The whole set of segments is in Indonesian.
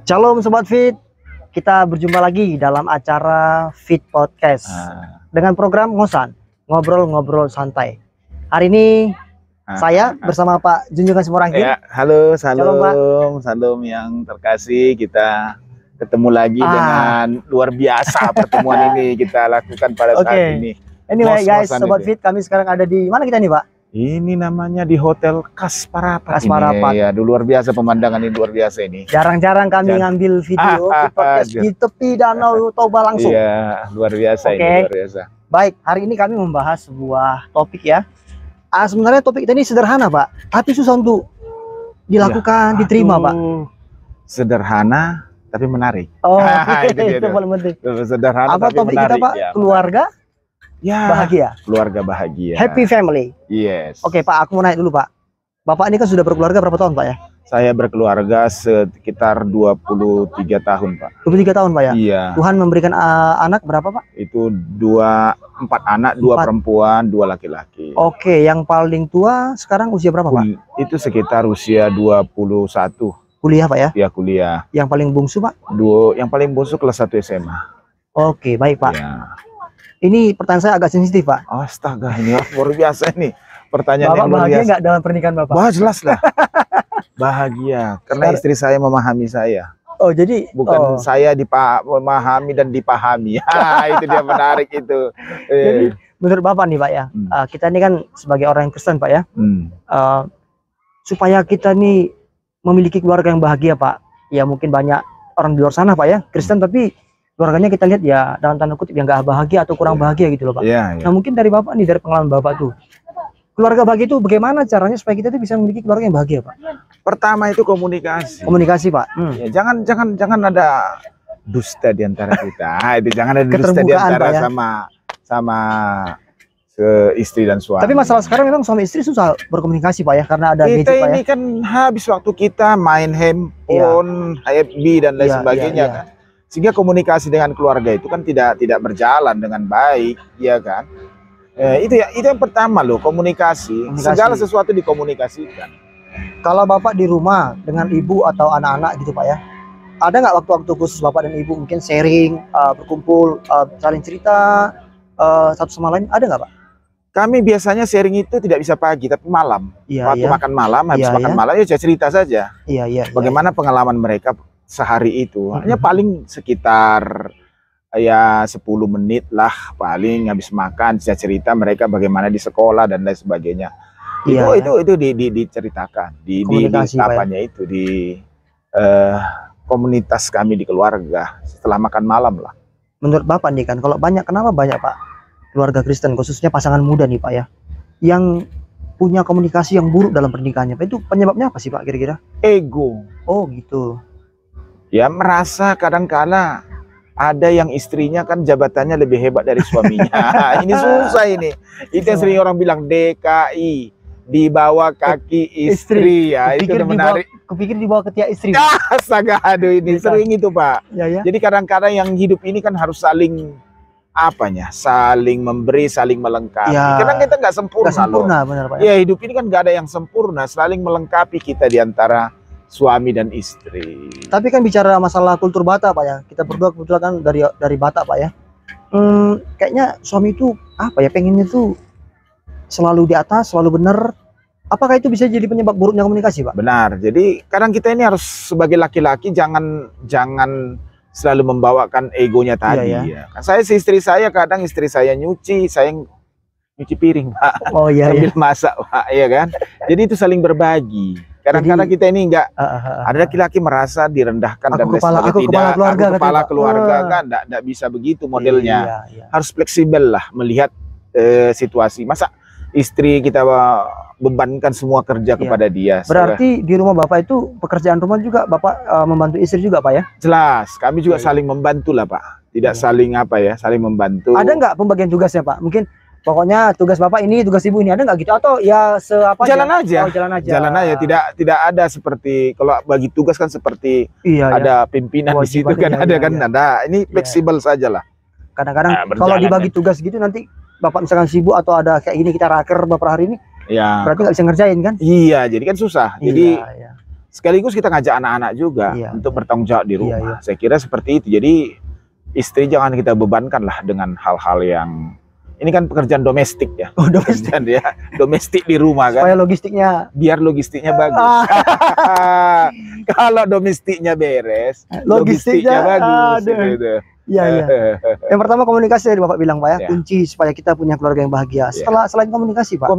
Shalom Sobat Fit, kita berjumpa lagi dalam acara Fit Podcast dengan program Ngosan, ngobrol-ngobrol santai. Hari ini saya bersama Pak Junjungan Semorangkir. Ya, halo, Shalom, Pak. Salam yang terkasih. Kita ketemu lagi dengan luar biasa pertemuan ini kita lakukan pada saat ini. Anyway guys, Sobat Fit, kami sekarang ada di mana kita nih Pak? Ini namanya di Hotel Kasparapat. Kasparapat. Ya, luar biasa pemandangan ini, luar biasa ini. Jarang-jarang kami ngambil video podcast di tepi Danau Toba langsung. Iya, luar biasa ini, luar biasa. Baik, hari ini kami membahas sebuah topik ya. Sebenarnya topik kita ini sederhana Pak, tapi susah untuk dilakukan, diterima Pak. Sederhana tapi menarik. Oh, itu paling penting. Sederhana apa tapi topik menarik. kita Pak? Ya, keluarga bahagia. Keluarga bahagia. Happy family. Yes. Oke Pak, aku mau nanya dulu Pak. Bapak ini kan sudah berkeluarga berapa tahun Pak ya? Saya berkeluarga sekitar 23 tahun Pak. 23 tahun Pak ya? Iya. Tuhan memberikan anak berapa Pak? Itu 4 anak, 2 perempuan, 2 laki-laki. Oke, yang paling tua sekarang usia berapa Pak? Itu sekitar usia 21. Kuliah Pak ya? Ya, kuliah. Yang paling bungsu Pak? Yang paling bungsu kelas 1 SMA. Oke, baik Pak. Ya. Ini pertanyaan saya agak sensitif Pak. Astaga, ini luar biasa nih. Pertanyaan Bapak yang luar bahagia biasa. nggak dalam pernikahan Bapak? Wah, jelas lah. Bahagia karena istri saya memahami saya. Oh, jadi bukan saya memahami dan dipahami. Itu dia menarik itu. Jadi menurut Bapak nih Pak ya, kita ini kan sebagai orang yang Kristen Pak ya, supaya kita nih memiliki keluarga yang bahagia Pak. Ya mungkin banyak orang di luar sana Pak ya, Kristen tapi keluarganya kita lihat ya dalam tanda kutip yang nggak bahagia atau kurang bahagia gitu loh Pak. Nah mungkin dari Bapak nih, dari pengalaman Bapak tuh, keluarga bahagia itu bagaimana caranya supaya kita tuh bisa memiliki keluarga yang bahagia Pak? Pertama itu komunikasi. Komunikasi Pak. Ya, jangan ada dusta di antara kita. Itu jangan ada dusta di antara ya? sama istri dan suami. Tapi masalah sekarang memang suami istri susah berkomunikasi Pak ya, karena ada kita gadget Pak ini ya. kan habis waktu kita main handphone, FB dan lain sebagainya kan. Sehingga komunikasi dengan keluarga itu kan tidak berjalan dengan baik, ya kan? Itu yang pertama loh, komunikasi. Segala sesuatu dikomunikasikan. Kalau Bapak di rumah dengan ibu atau anak-anak gitu Pak ya, ada nggak waktu-waktu khusus Bapak dan ibu mungkin sharing, berkumpul, saling cerita satu sama lain, ada nggak Pak? Kami biasanya sharing itu tidak bisa pagi tapi malam. Waktu makan malam, habis makan malam ya cerita saja. Bagaimana pengalaman mereka sehari itu. Hanya paling sekitar ya 10 menit lah paling habis makan, saya cerita mereka bagaimana di sekolah dan lain sebagainya. Itu diceritakan di apanya itu di komunitas kami di keluarga setelah makan malam lah. Menurut Bapak nih kan, kalau kenapa banyak Pak keluarga Kristen khususnya pasangan muda nih Pak ya yang punya komunikasi yang buruk dalam pernikahannya Pak, itu penyebabnya apa sih Pak kira-kira? Ego. Oh gitu. Ya merasa kadang-kala ada yang istrinya kan jabatannya lebih hebat dari suaminya. Ini susah ini. Itu yang sering orang bilang DKI, di bawah kaki istri. Ya itu menarik. Kupikir di bawah ketiak istri. Astaga, aduh ini sering itu Pak. Jadi kadang-kadang yang hidup ini kan harus saling saling memberi, saling melengkapi. Karena kita nggak sempurna, benar Pak. Ya hidup ini kan nggak ada yang sempurna, saling melengkapi kita di antara suami dan istri. Tapi kan bicara masalah kultur Batak Pak ya, kita berdua kebetulan kan dari Batak Pak ya. Kayaknya suami itu pengennya tuh selalu di atas, selalu benar. Apakah itu bisa jadi penyebab buruknya komunikasi Pak? Benar. Jadi kadang kita ini harus sebagai laki-laki jangan selalu membawakan egonya tadi. Saya istri saya kadang istri saya nyuci, saya nyuci piring Pak. Oh iya. Sambil masak Pak, ya kan. Jadi itu saling berbagi. Kadang-kadang kita ini ada laki-laki merasa direndahkan dan kepala keluarga kan, enggak bisa begitu modelnya. Harus fleksibel lah melihat situasi. Masa istri kita bebankan semua kerja kepada dia. Berarti di rumah Bapak itu pekerjaan rumah juga Bapak membantu istri juga Pak ya? Jelas, kami juga saling membantu lah Pak. Tidak saling saling membantu. Ada nggak pembagian tugasnya Pak? Mungkin pokoknya tugas Bapak ini, tugas Ibu ini, ada nggak gitu? Atau ya jalan aja. Oh, jalan aja. Tidak ada seperti kalau bagi tugas kan seperti ada pimpinan di situ kan ada kan. Ada. Ini fleksibel saja lah. Kadang-kadang kalau dibagi tugas gitu nanti Bapak misalkan sibuk atau ada kayak ini kita raker beberapa hari ini, Ya. Berarti nggak bisa ngerjain kan? Iya, jadi kan susah. Jadi iya. sekaligus kita ngajak anak-anak juga untuk bertanggung jawab di rumah. Saya kira seperti itu. Jadi istri jangan kita bebankan lah dengan hal-hal yang ini kan pekerjaan domestik ya. Oh, domestik ya. Domestik di rumah kan. Supaya logistiknya, biar logistiknya bagus. Kalau domestiknya beres, logistiknya bagus. Gitu. Iya. Yang pertama komunikasi tadi Bapak bilang Pak ya, kunci supaya kita punya keluarga yang bahagia. Selain komunikasi Pak,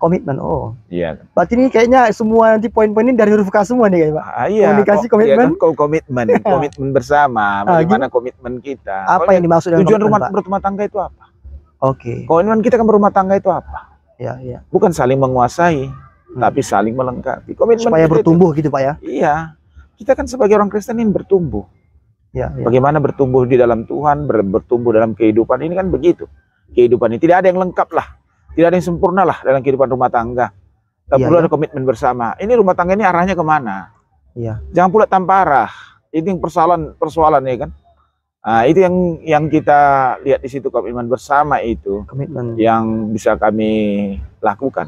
komitmen. Oh iya, berarti ini kayaknya semua nanti poin-poin ini dari huruf K semua nih Pak. Iya, komunikasi, komitmen, komitmen bersama. Bagaimana komitmen kita, apa yang dimaksud dengan tujuan berumah tangga itu apa? Oke. Komitmen kita kan berumah tangga itu apa? Iya. Bukan saling menguasai, tapi saling melengkapi. Komitmen supaya bertumbuh gitu Pak ya. Iya, kita kan sebagai orang Kristen ini bertumbuh. Ya. Bagaimana bertumbuh di dalam Tuhan, bertumbuh dalam kehidupan ini kan begitu. Kehidupan ini tidak ada yang lengkap lah, tidak ada yang sempurna lah dalam kehidupan rumah tangga. Perlu ada komitmen bersama. Ini rumah tangga ini arahnya kemana? Iya. Jangan pula tanpa arah. Itu yang persoalan ya kan. Nah, itu yang kita lihat di situ, komitmen bersama itu. Komitmen yang bisa kami lakukan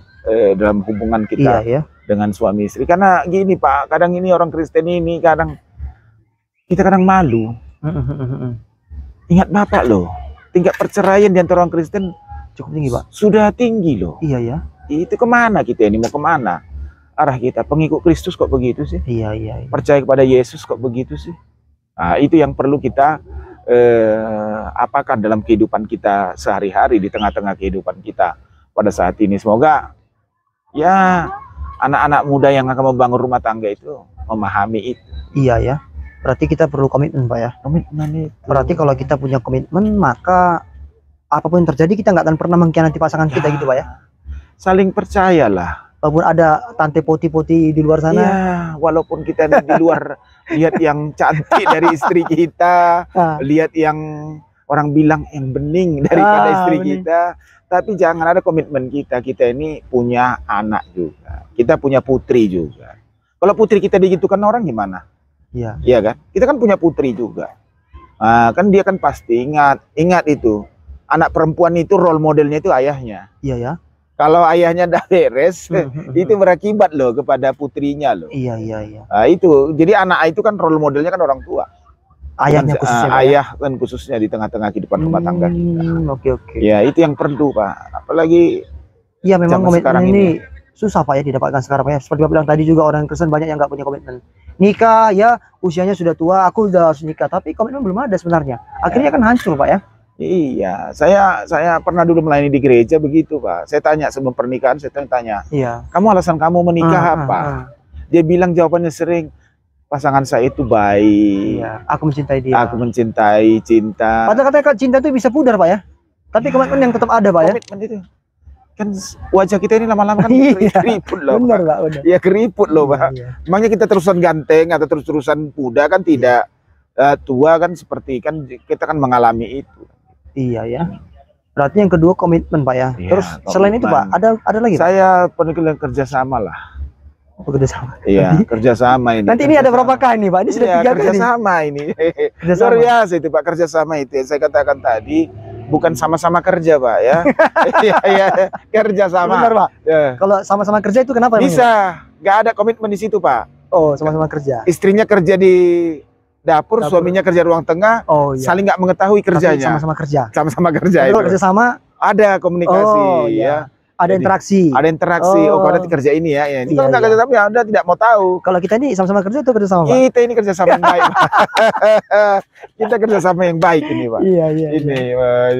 dalam hubungan kita dengan suami istri. Karena gini Pak, kadang ini orang Kristen ini kita kadang malu. Ingat Bapak loh, tingkat perceraian di antara orang Kristen cukup tinggi Pak. Sudah tinggi loh. Iya ya. Itu kemana kita ini, mau kemana? Arah kita pengikut Kristus kok begitu sih? Iya. Percaya kepada Yesus kok begitu sih? Nah, itu yang perlu kita apakan dalam kehidupan kita sehari-hari, di tengah-tengah kehidupan kita pada saat ini. Semoga ya anak-anak muda yang akan membangun rumah tangga itu memahami itu. Iya ya. Berarti kita perlu komitmen Pak ya. Komitmen itu. Berarti kalau kita punya komitmen, maka apapun yang terjadi kita nggak akan pernah mengkhianati pasangan kita gitu Pak ya. Saling percayalah. Walaupun ada tante poti-poti di luar sana. Iya, walaupun kita di luar lihat yang cantik dari istri kita, lihat yang orang bilang yang bening daripada istri kita, tapi jangan ada komitmen kita. Kita ini punya anak juga. Kita punya putri juga. Kalau putri kita digitukan orang gimana? Iya kan? Kita kan punya putri juga. Nah, kan dia kan pasti ingat itu. Anak perempuan itu role modelnya itu ayahnya. Iya ya. Kalau ayahnya dah beres, itu berakibat loh kepada putrinya loh. Iya. Nah, itu. Jadi anak itu kan role modelnya kan orang tua. Ayahnya khususnya. Ayah kan khususnya di tengah-tengah kehidupan rumah tangga kita. Oke. Ya, itu yang perlu Pak. Apalagi ya memang komitmen ini susah Pak ya didapatkan sekarang Pak ya. Seperti Bapak bilang tadi juga orang Kristen banyak yang nggak punya komitmen. Nikah ya usianya sudah tua, aku udah harus nikah, tapi komitmen belum ada sebenarnya. Akhirnya kan hancur Pak ya. Iya, saya pernah dulu melayani di gereja begitu Pak. Saya tanya sebelum pernikahan, saya tanya, kamu alasan kamu menikah apa? Dia bilang jawabannya sering, pasangan saya itu baik. Iya, aku mencintai dia. Aku mencintai, cinta. Padahal katanya cinta itu bisa pudar Pak ya. Tapi komitmen yang tetap ada Pak ya. Komitmen itu. Kan wajah kita ini lama-lama kan keriput loh. Benar Pak. Ya keriput loh Pak. Emangnya kita terusan ganteng atau terus-terusan muda kan tidak, tua kan seperti kan kita kan mengalami itu. Iya ya. Berarti yang kedua komitmen Pak ya. Terus selain itu Pak ada lagi? Saya pengen kerjasama lah. Kerjasama. Iya, kerjasama ini. Nanti ini ada berapa kali nih Pak? Ini sudah 3 kali. Kerjasama ini. Luar biasa itu Pak, kerjasama itu. Saya katakan tadi bukan sama-sama kerja Pak ya. Iya, kerjasama. Benar Pak. Kalau sama-sama kerja itu kenapa? Bisa, nggak ada komitmen di situ Pak. Oh, sama-sama kerja. Istrinya kerja di dapur, suaminya kerja ruang tengah. Oh iya. Saling nggak mengetahui kerjanya. Sama-sama kerja. Sama-sama kerja. Kalau kerjasama ada komunikasi ya. Ada interaksi. Ada interaksi. Oh, berarti kerja ini ya. Ini kalau nggak kerja sama ya Anda tidak mau tahu. Kalau kita ini sama-sama kerja atau kerjasama Pak? Kita ini kerjasama yang baik. Kita kerjasama yang baik ini Pak. Iya. Ini.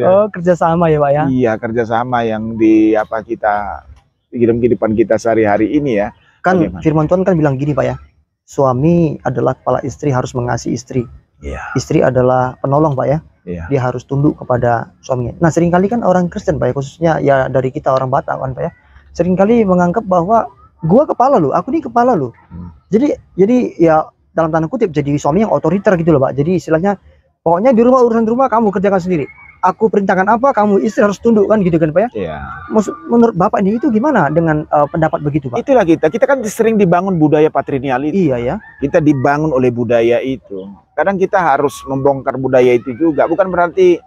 Oh, kerjasama ya Pak ya? Iya, kerjasama yang di apa kita kehidupan kita sehari-hari ini ya. Kan firman Tuhan kan bilang gini Pak ya. Suami adalah kepala istri, harus mengasihi istri. Istri adalah penolong Pak ya. Dia harus tunduk kepada suaminya. Nah seringkali kan orang Kristen Pak ya, khususnya ya dari kita orang Batak kan Pak ya, seringkali menganggap bahwa gua kepala lu, aku ini kepala lu. Jadi ya dalam tanda kutip jadi suami yang otoriter gitu loh Pak. Jadi istilahnya pokoknya di rumah, urusan rumah kamu kerjakan sendiri. Aku perintahkan apa, kamu istri harus tunduk kan gitu kan Pak ya. Iya. Menurut Bapak ini itu gimana dengan pendapat begitu Pak? Itulah kita kan sering dibangun budaya patrilineal itu. Iya ya. Kita dibangun oleh budaya itu. Kadang kita harus membongkar budaya itu juga. Bukan berarti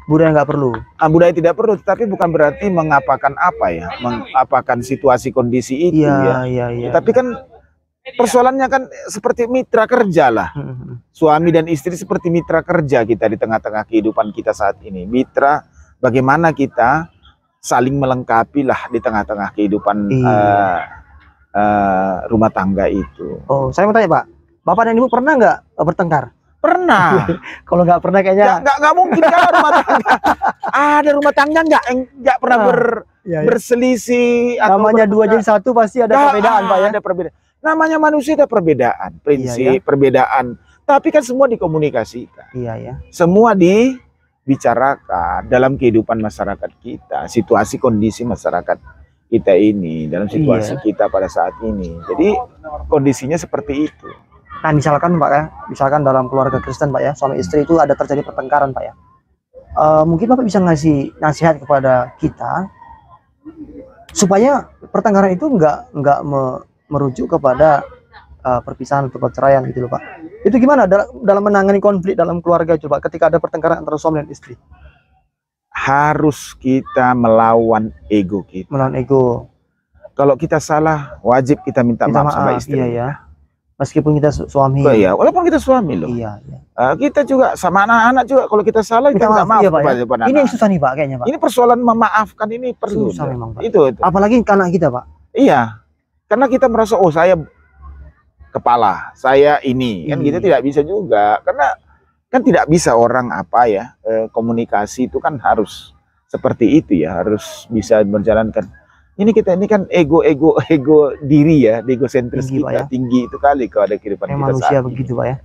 Budaya nggak perlu. Budaya tidak perlu, tapi bukan berarti mengapakan apa ya, mengapakan situasi kondisi itu ya. Tapi kan persoalannya kan seperti mitra kerja lah. Suami dan istri seperti mitra kerja kita di tengah-tengah kehidupan kita saat ini. Mitra, bagaimana kita saling melengkapi lah di tengah-tengah kehidupan rumah tangga itu. Oh, saya mau tanya Pak, Bapak dan Ibu pernah nggak bertengkar? Pernah. Kalau nggak pernah kayaknya nggak mungkin kalau rumah tangga. Ada rumah tangga nggak pernah berselisih. Namanya dua jadi satu pasti ada perbedaan Pak ya. Ada perbedaan. Namanya manusia ada perbedaan, prinsip, perbedaan. Tapi kan semua dikomunikasikan. Semua dibicarakan dalam kehidupan masyarakat kita, situasi kondisi masyarakat kita ini, dalam situasi kita pada saat ini. Jadi kondisinya seperti itu. Nah misalkan Pak ya, misalkan dalam keluarga Kristen Pak ya, suami istri itu ada terjadi pertengkaran Pak ya. Mungkin Bapak bisa ngasih nasihat kepada kita supaya pertengkaran itu nggak merujuk kepada perpisahan atau perceraian gitu loh Pak. Itu gimana dalam menangani konflik dalam keluarga coba ketika ada pertengkaran antara suami dan istri? Harus kita melawan ego kita. Melawan ego. Kalau kita salah, wajib kita minta maaf sama istri. Meskipun kita suami. Walaupun kita suami loh. Kita juga sama anak-anak juga kalau kita salah kita minta maaf kepada ini yang susah nih Pak kayaknya Pak. Ini persoalan memaafkan ini perlu. Susah memang Pak. Itu. Apalagi anak kita Pak. Iya. Karena kita merasa oh saya kepala, saya ini kan kita tidak bisa juga. Karena kan tidak bisa orang komunikasi itu kan harus seperti itu ya, harus bisa menjalankan. Ini kan ego diri ya, egosentris kita tinggi itu kali kalau ada kehidupan kita manusia begitu Pak ya.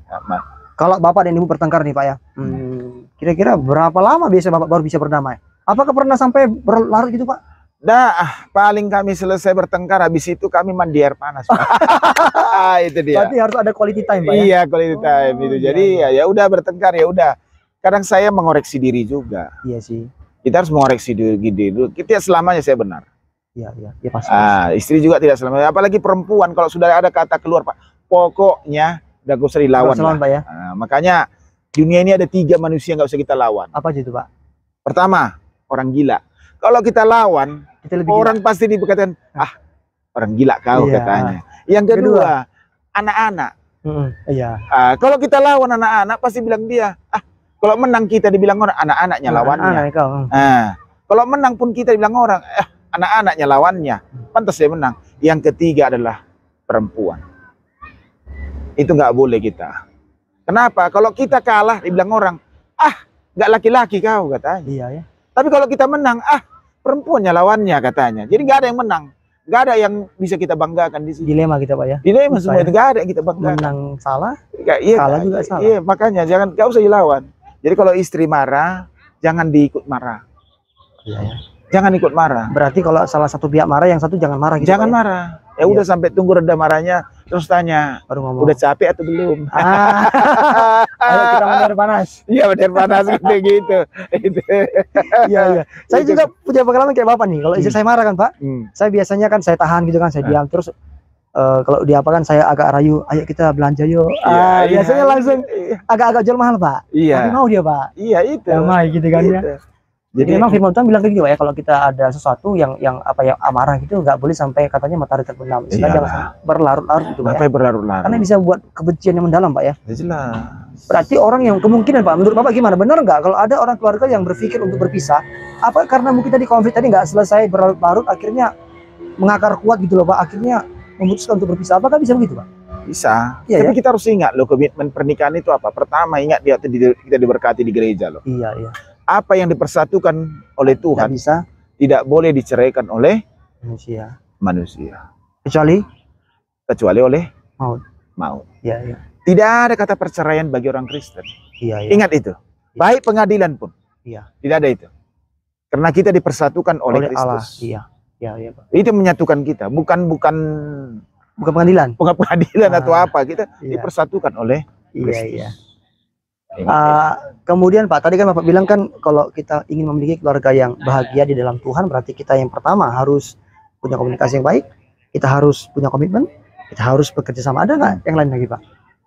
Kalau Bapak dan Ibu bertengkar nih Pak ya, kira-kira berapa lama biasa Bapak baru bisa berdamai? Apakah pernah sampai berlarut gitu Pak? Paling kami selesai bertengkar habis itu kami mandi air panas. Itu dia. Berarti harus ada quality time Pak ya? Iya, quality time itu. Jadi ya udah bertengkar ya udah. Kadang saya mengoreksi diri juga. Iya sih. Kita harus mengoreksi diri dulu. Kita selamanya saya benar. Iya pasti. Istri juga tidak selamanya. Apalagi perempuan kalau sudah ada kata keluar Pak, pokoknya udah gak usah dilawan Pak ya. Makanya dunia ini ada 3 manusia yang gak usah kita lawan. Apa aja itu Pak? Pertama, orang gila. Kalau kita lawan, orang pasti dikatakan orang gila kau katanya. Yang kedua, anak-anak. Kalau kita lawan anak-anak pasti bilang dia, kalau menang kita dibilang orang anak-anaknya lawannya. Kalau menang pun kita dibilang orang, anak-anaknya lawannya. Pantas dia menang. Yang ketiga adalah perempuan. Itu nggak boleh kita. Kenapa? Kalau kita kalah dibilang orang, nggak laki-laki kau katanya. Tapi kalau kita menang, perempuannya lawannya katanya. Jadi nggak ada yang menang. Nggak ada yang bisa kita banggakan di sini. Dilema kita Pak ya. Dilema semua itu nggak ada yang kita banggakan. Menang salah, kalah juga salah. Iya, makanya nggak usah dilawan. Jadi kalau istri marah, jangan diikut marah. Jangan ikut marah. Berarti kalau salah satu pihak marah, yang satu jangan marah gitu. Jangan marah. Ya udah sampai tunggu reda marahnya, terus tanya, udah capek atau belum? Ayo kita mandi air panas. Iya, mandi air panas gitu. Iya. Saya juga punya pengalaman kayak Bapak nih. Kalau istri saya marah kan Pak, saya biasanya kan saya tahan gitu kan, saya diam. Terus kalau dia apa kan saya agak rayu, ayo kita belanja yuk. Biasanya langsung agak-agak jual mahal Pak. Tapi mau dia Pak. Iya itu. Damai gitu kan ya. Jadi memang firman Tuhan bilang kayak gitu Pak ya, kalau kita ada sesuatu yang amarah gitu nggak boleh sampai katanya matahari terbenam. Jangan berlarut-larut gitu Pak ya. Berlarut-larut. Karena bisa buat kebencian yang mendalam Pak ya. Jelas. Berarti orang yang kemungkinan Pak, menurut Bapak gimana? Benar nggak kalau ada orang keluarga yang berpikir untuk berpisah? Apa karena mungkin tadi konflik tadi nggak selesai berlarut-larut akhirnya mengakar kuat gitu loh Pak, akhirnya memutuskan untuk berpisah? Apakah bisa begitu Pak? Bisa. Tapi kita harus ingat loh, komitmen pernikahan itu apa? Pertama ingat kita diberkati di gereja loh. Iya. Apa yang dipersatukan oleh Tuhan tidak boleh diceraikan oleh manusia. Kecuali oleh maut. Iya. Tidak ada kata perceraian bagi orang Kristen. Iya. Ingat itu. Baik pengadilan pun. Iya. Tidak ada itu. Karena kita dipersatukan oleh Kristus. Iya. Iya, Pak. Itu menyatukan kita, bukan pengadilan. Bukan pengadilan atau apa. Kita dipersatukan oleh Kristus. Iya. Kemudian Pak, tadi kan Bapak bilang kan kalau kita ingin memiliki keluarga yang bahagia di dalam Tuhan, berarti kita yang pertama harus punya komunikasi yang baik, kita harus punya komitmen, kita harus bekerja sama. Ada nggak yang lain lagi Pak?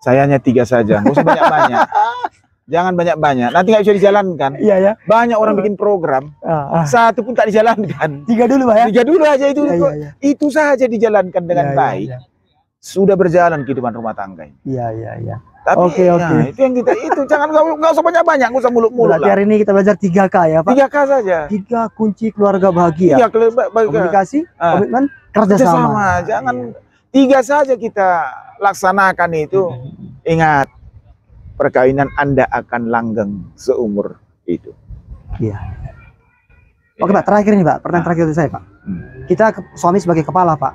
Saya hanya 3 saja, nggak usah banyak-banyak. Jangan banyak-banyak. Nanti nggak bisa dijalankan. Iya ya. Banyak orang bikin program, satu pun tak dijalankan. 3 dulu Pak ya. 3 dulu aja itu. Itu saja dijalankan dengan baik. Sudah berjalan kehidupan rumah tangga ini. Iya. Tapi itu yang kita itu jangan nggak usah banyak-banyak, nggak usah muluk-muluk. Berarti hari ini kita belajar 3K ya Pak. 3K saja. 3 kunci keluarga bahagia. Komunikasi, komitmen, kerjasama. Jangan 3 saja kita laksanakan itu. Ingat, perkawinan Anda akan langgeng seumur hidup. Iya. Oke Pak, terakhir nih Pak, pertanyaan terakhir dari saya Pak. Kita suami sebagai kepala Pak.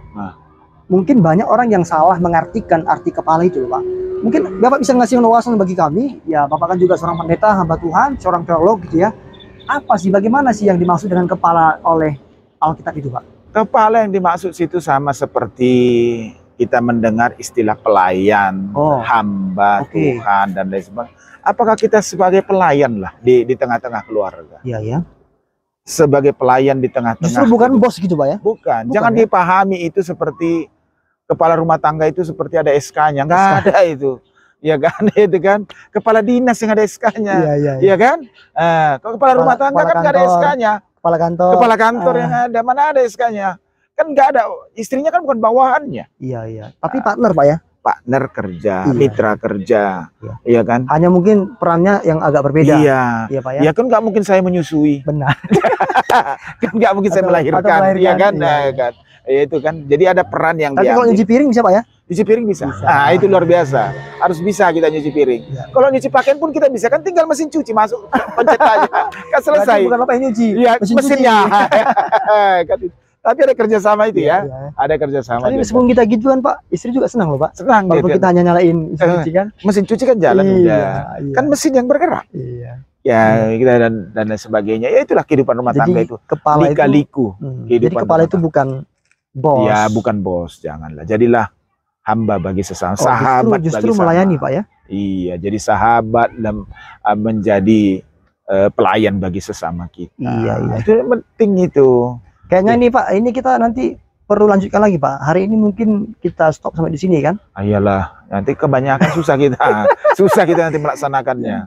Mungkin banyak orang yang salah mengartikan arti kepala itu Pak. Mungkin Bapak bisa ngasih wawasan bagi kami, ya Bapak kan juga seorang pendeta, hamba Tuhan, seorang teolog gitu ya. Apa sih, bagaimana sih yang dimaksud dengan kepala oleh Alkitab itu Pak? Kepala yang dimaksud situ sama seperti kita mendengar istilah pelayan, hamba Tuhan dan lain sebagainya. Apakah kita sebagai pelayan lah di tengah-tengah keluarga? Iya ya. Sebagai pelayan di tengah-tengah. Justru bukan bos gitu Pak ya? Bukan. Jangan dipahami itu seperti kepala rumah tangga itu seperti ada SK-nya. Enggak ada itu. Ya kan, itu kan kepala dinas yang ada SK-nya. Iya kan? Kalau kepala rumah tangga kan nggak ada SK-nya. Kepala kantor yang ada, mana ada SK-nya? Kan nggak ada. Istrinya kan bukan bawahannya. Iya. Tapi partner Pak ya? Partner kerja, mitra kerja, iya kan? Hanya mungkin perannya yang agak berbeda. Iya Pak ya. Ya kan nggak mungkin saya menyusui. Benar. Kan nggak mungkin saya melahirkan, iya kan? Kan? Ya itu kan. Jadi ada peran yang Tapi kalau nyuci piring bisa Pak ya? Nyuci piring bisa. Nah, itu luar biasa. Harus bisa kita nyuci piring. Kalau nyuci pakaian pun kita bisa, kan tinggal mesin cuci masuk, pencet aja. Kan selesai. Bukan Bapak yang nyuci. Iya, mesinnya. Kan, tapi ada kerjasama itu ya. Ada kerjasama. Tapi meskipun kita gituan Pak, istri juga senang loh Pak. Senang. Walaupun kita hanya nyalain mesin cuci kan. Mesin cuci kan jalan udah. Kan mesin yang bergerak. Ya kita dan sebagainya. Ya itulah kehidupan rumah tangga itu. Kepala Lika-liku. Jadi kepala itu bukan bos. Ya bukan bos, janganlah. Jadilah hamba bagi sesama, sahabat justru bagi melayani Pak ya. Iya, jadi sahabat dan menjadi pelayan bagi sesama kita. Iya. Itu penting itu. Kayaknya ini Pak, ini kita nanti perlu lanjutkan lagi Pak. Hari ini mungkin kita stop sampai di sini kan? Iyalah, nanti kebanyakan susah kita. Susah kita nanti melaksanakannya.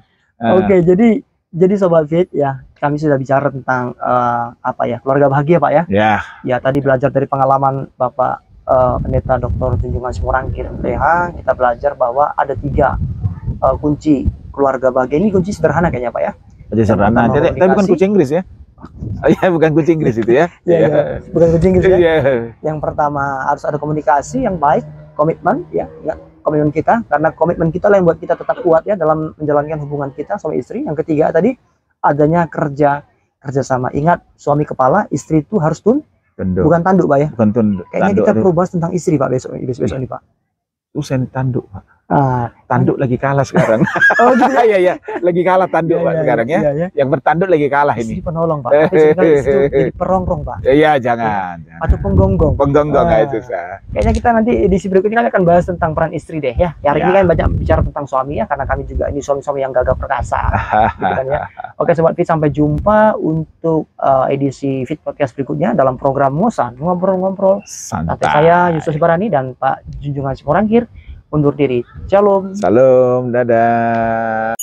Oke, jadi Sobat Fit ya, kami sudah bicara tentang keluarga bahagia Pak ya. Ya tadi belajar dari pengalaman Bapak Pendeta Dr. Junjungan Simorangkir MPH, kita belajar bahwa ada 3 kunci keluarga bahagia. Ini kunci sederhana kayaknya Pak ya. Kunci sederhana, tapi bukan kunci Inggris ya. Iya, bukan kunci Inggris itu ya. Iya. Bukan kunci Inggris ya. Yang pertama harus ada komunikasi yang baik, komitmen ya. Komitmen kita, karena komitmen kita lah yang buat kita tetap kuat ya dalam menjalankan hubungan kita suami istri. Yang ketiga tadi adanya kerjasama. Ingat, suami kepala, istri itu harus bukan tanduk Pak ya. Bukan tunduk. Kayaknya kita perlu bahas tentang istri Pak besok ini Pak. Usen tanduk Pak. Tanduk lagi kalah sekarang. Oh gitu ya? Iya, lagi kalah tanduk Pak sekarang ya. Yang bertanduk lagi kalah ini. Istri penolong Pak. Tapi sebenarnya istri jadi perongrong Pak. Iya, jangan. Atau penggonggong. Penggonggong itu sah. Kayaknya kita nanti edisi berikutnya kami akan bahas tentang peran istri deh ya. Hari ini kan banyak bicara tentang suami ya, karena kami juga ini suami-suami yang gagah perkasa. Gitu kan ya. Oke Sobat Fit, sampai jumpa untuk edisi Fit Podcast berikutnya dalam program Ngosan, ngobrol-ngobrol. Santai. Saya Yusuf Barani dan Pak Junjungan Simorangkir undur diri. Shalom. Salam, dadah.